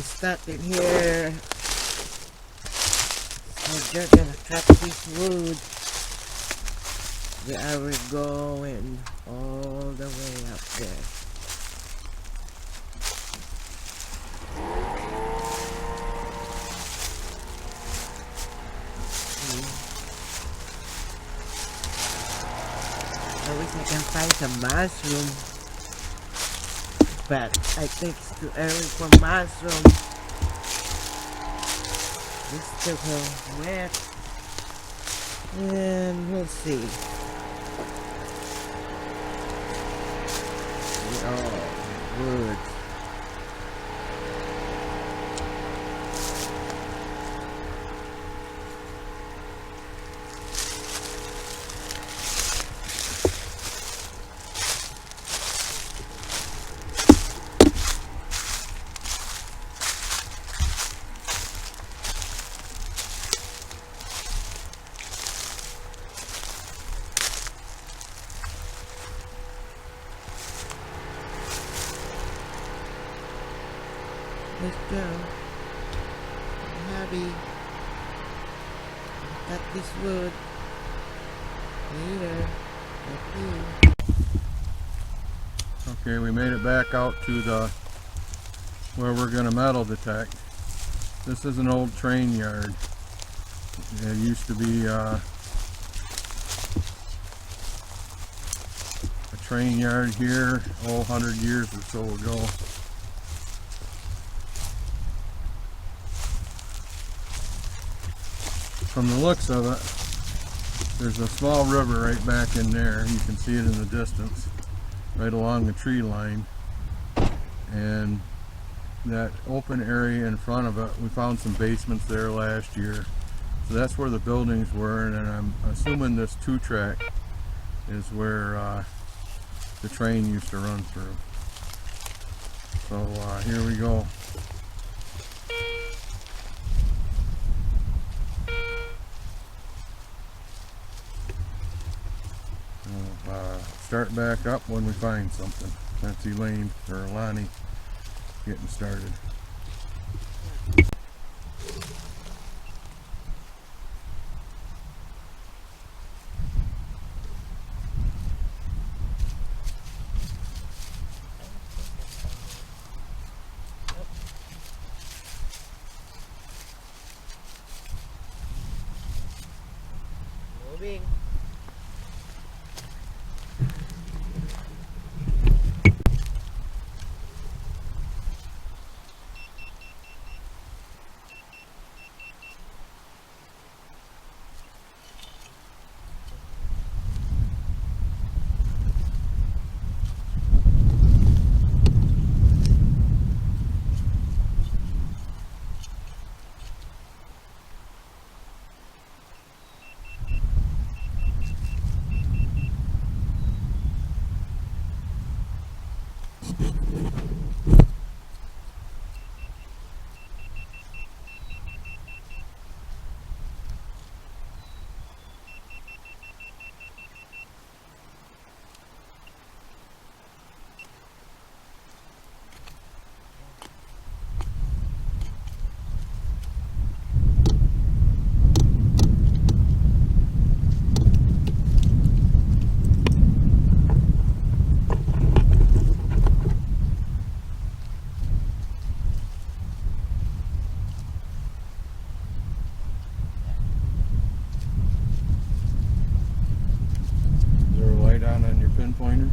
started here. So they're gonna cut this wood. They are going all the way up there. I wish I can find some mushroom, but I think it's too early for mushroom. It's still wet, and we'll see. Oh, good. Let's go. I'm happy. Got this wood. Later. Okay, we made it back out to the where we're going to metal detect. This is an old train yard. It used to be a train yard here 100 years or so ago. From the looks of it, there's a small river right back in there. You can see it in the distance, right along the tree line. And that open area in front of it, we found some basements there last year. So that's where the buildings were, and I'm assuming this 2-track is where the train used to run through. So here we go. Start back up when we find something. That's Elaine or Lonnie getting started. Moving. On your pinpointer.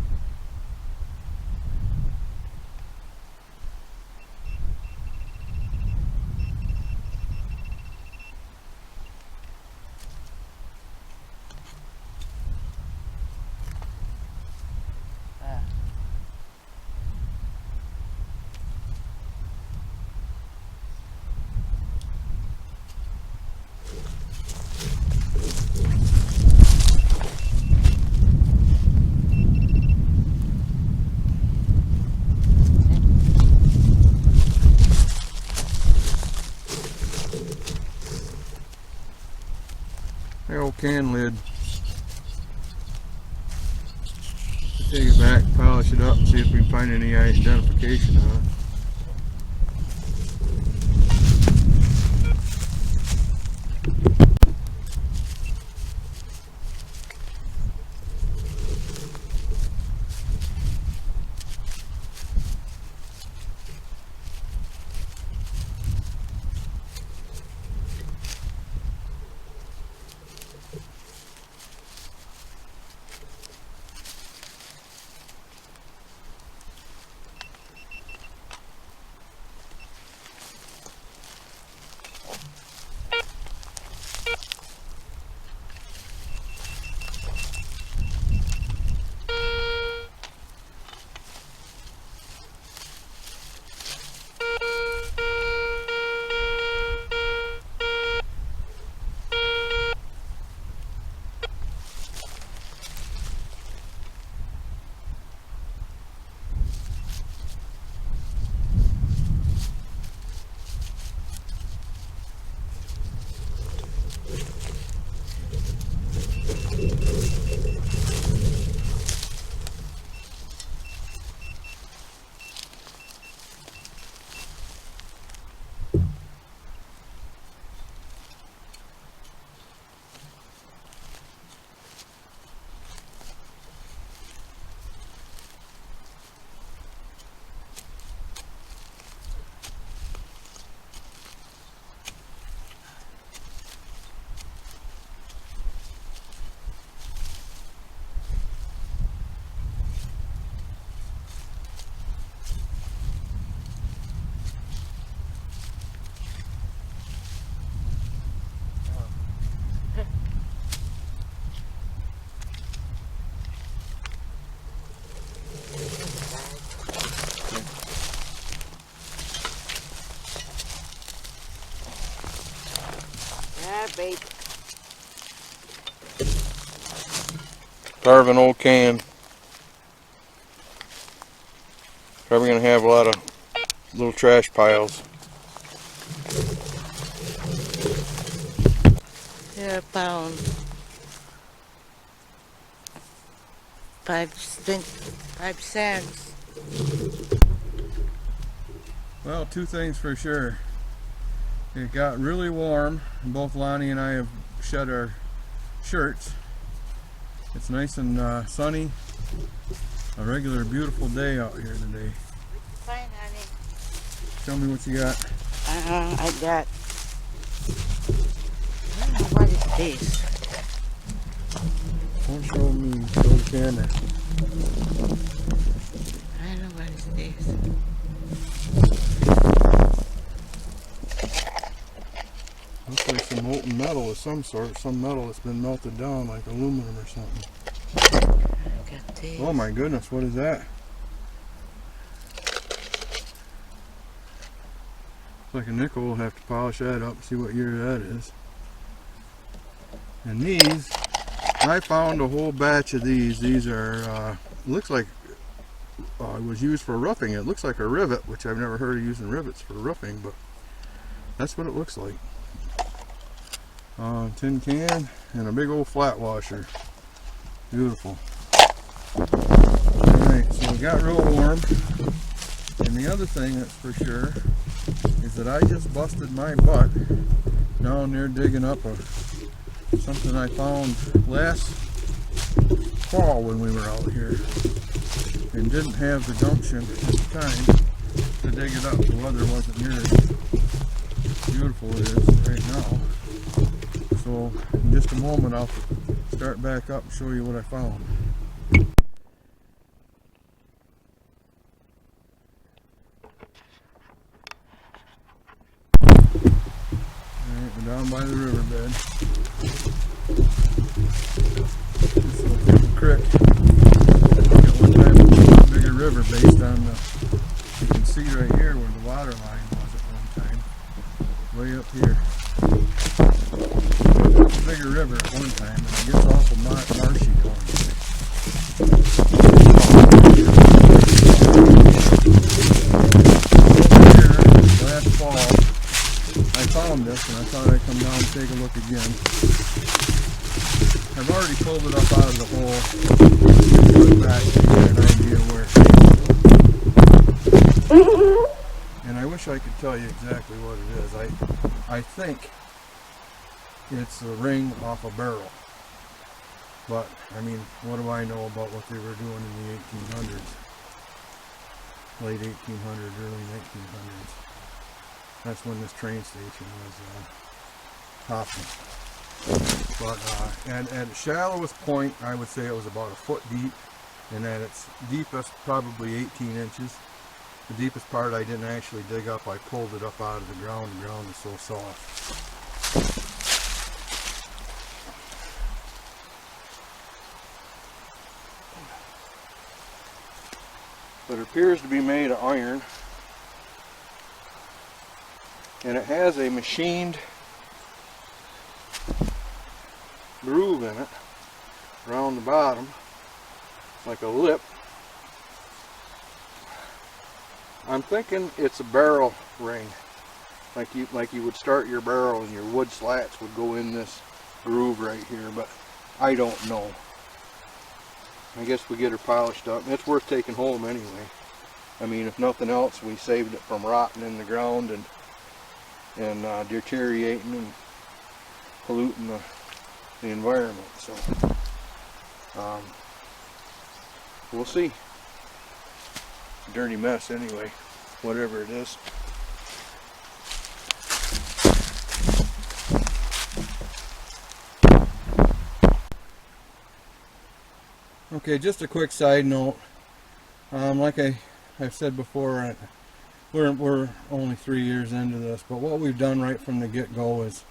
The old can lid. Take it back, polish it up, and see if we can find any identification on it. Yeah, bait. Carve an old can. Probably gonna have a lot of little trash piles. They're a pound. 5 cents. Well, two things for sure. It got really warm, and both Lonnie and I have shed our shirts. It's nice and sunny. A regular beautiful day out here today. Fine, honey. Tell me what you got. I got. I don't know what is this. Don't show me, show the camera. I don't know what is this. Looks like some molten metal of some sort. Some metal that's been melted down like aluminum or something. I got this. Oh my goodness, what is that? It's like a nickel. We'll have to polish that up and see what year that is. And these, I found a whole batch of these. These are, looks like it was used for roofing. It looks like a rivet, which I've never heard of using rivets for roofing, but that's what it looks like. Tin can and a big old flat washer. Beautiful. Alright, so it got real warm. And the other thing that's for sure is that I just busted my butt down there digging up something I found last fall when we were out here, and didn't have the gumption at the time to dig it up. The weather wasn't near as beautiful it is right now. So in just a moment I'll start back up and show you what I found. Alright, we're down by the riverbed. This little creek. At one time it was a bigger river based on the, you can see right here where the water line was at one time. Way up here. It's a bigger river at one time, and it gets awful marshy down here. Last fall, I found this, and I thought I'd come down and take a look again. I've already pulled it up out of the hole, put it back to get an idea where it is. And I wish I could tell you exactly what it is. I think it's a ring off a barrel. But, I mean, what do I know about what they were doing in the 1800s? Late 1800s, early 1900s. That's when this train station was hopping. But at its shallowest point, I would say it was about a foot deep. And at its deepest, probably 18 inches. The deepest part I didn't actually dig up. I pulled it up out of the ground. The ground is so soft. But it appears to be made of iron, and it has a machined groove in it around the bottom, like a lip. I'm thinking it's a barrel ring, like you would start your barrel and your wood slats would go in this groove right here, but I don't know. I guess we get her polished up. It's worth taking home anyway. I mean, if nothing else, we saved it from rotting in the ground and deteriorating and polluting the environment. So we'll see. Dirty mess anyway, whatever it is. Okay, just a quick side note. Like I've said before, we're only 3 years into this, but what we've done right from the get-go is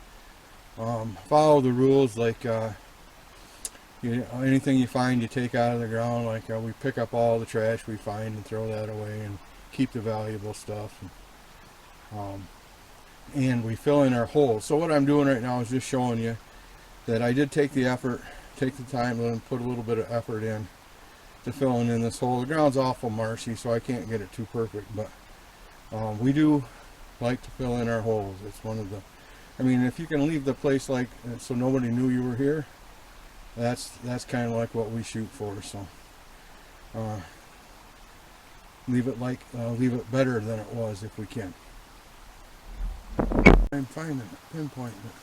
follow the rules. Like anything you find, you take out of the ground. Like we pick up all the trash we find and throw that away, and keep the valuable stuff. And we fill in our holes. So what I'm doing right now is just showing you that I did take the time and put a little bit of effort in to filling in this hole. The ground's awful marshy, so I can't get it too perfect, but we do like to fill in our holes. It's one of the, I mean, if you can leave the place like so nobody knew you were here, that's kind of like what we shoot for. So leave it better than it was if we can. I'm finding it, pinpointing it.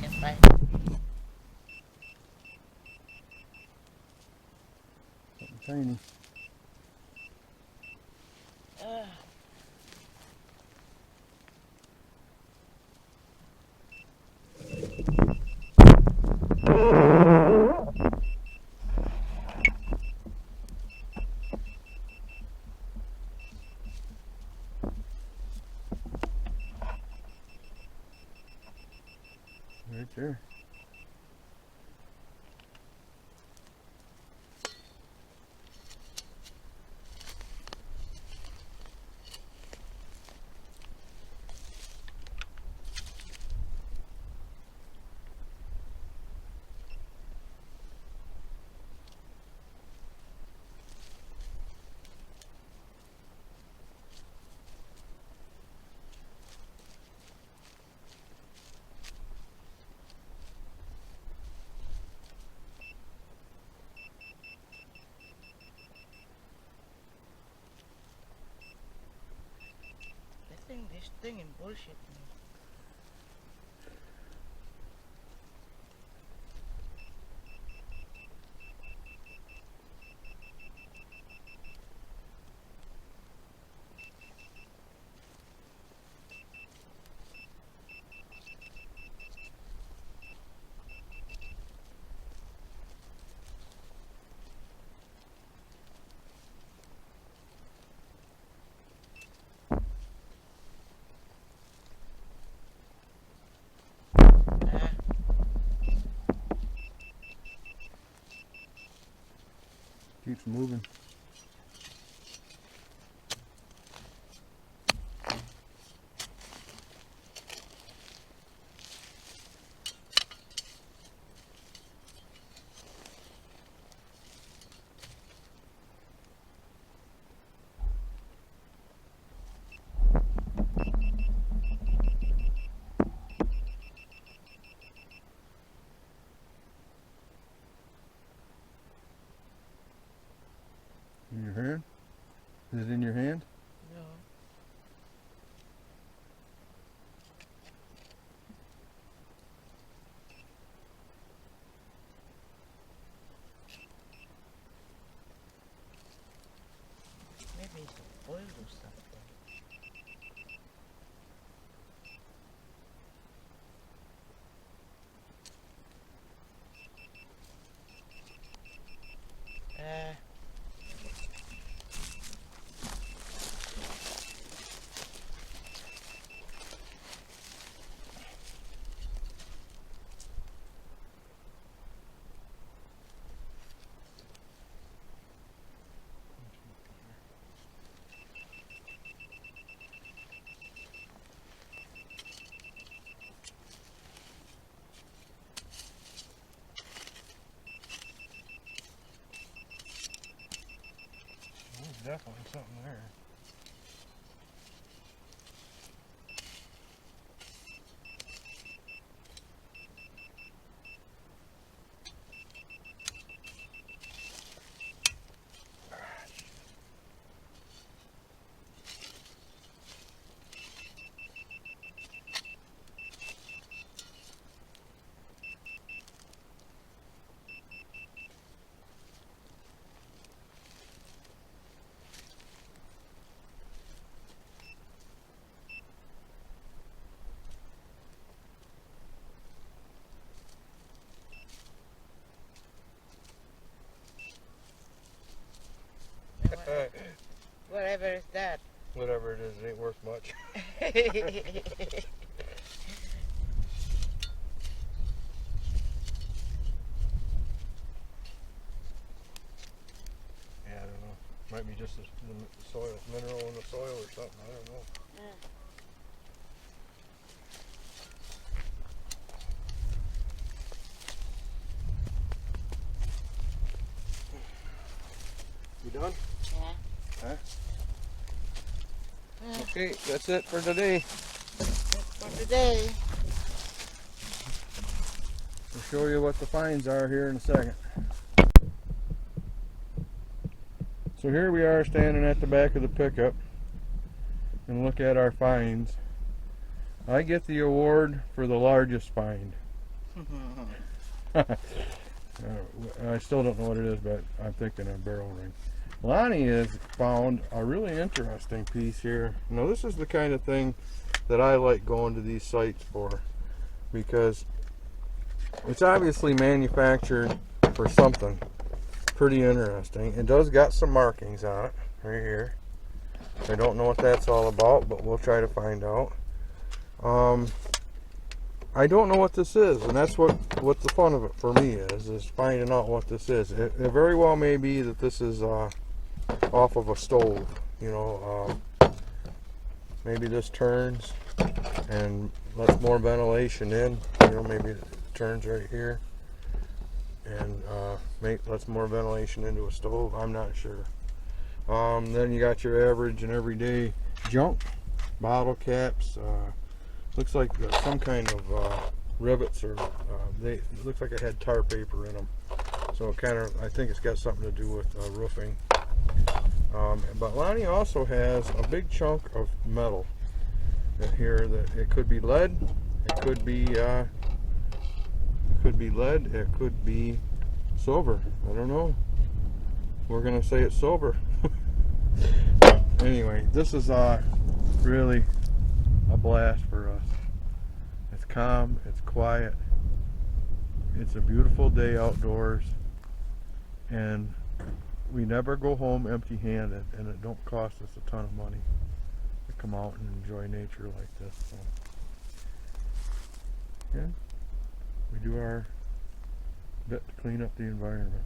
Can't find Something tiny. Right there. this thing and bullshit me. Keeps moving. In your hand? Is it in your hand? No. Maybe it's a oil or something. There's definitely something there. Yeah, I don't know. Might be just the soil, mineral in the soil or something. I don't know. You done? Yeah. Huh? Okay, that's it for today. For today. I'll show you what the finds are here in a second. So here we are standing at the back of the pickup and look at our finds. I get the award for the largest find. I still don't know what it is, but I'm thinking a barrel ring. Lonnie has found a really interesting piece here. Now this is the kind of thing that I like going to these sites for, because it's obviously manufactured for something pretty interesting. It does got some markings on it right here. I don't know what that's all about, but we'll try to find out. I don't know what this is, and that's what the fun of it for me is finding out what this is. It very well may be that this is off of a stove, you know. Maybe this turns and lets more ventilation in, you know. Maybe it turns right here and lets more ventilation into a stove. I'm not sure. Then you got your average and everyday junk, bottle caps. Looks like some kind of rivets, or it looks like it had tar paper in them. So I think it's got something to do with roofing. But Lonnie also has a big chunk of metal in here. That it could be lead, it could be lead, it could be silver. I don't know. We're gonna say it's silver. Anyway, this is really a blast for us. It's calm, it's quiet, it's a beautiful day outdoors, and we never go home empty-handed, and it don't cost us a ton of money to come out and enjoy nature like this. So, yeah, we do our bit to clean up the environment.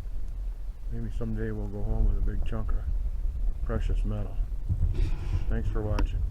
Maybe someday we'll go home with a big chunk of precious metal. Thanks for watching.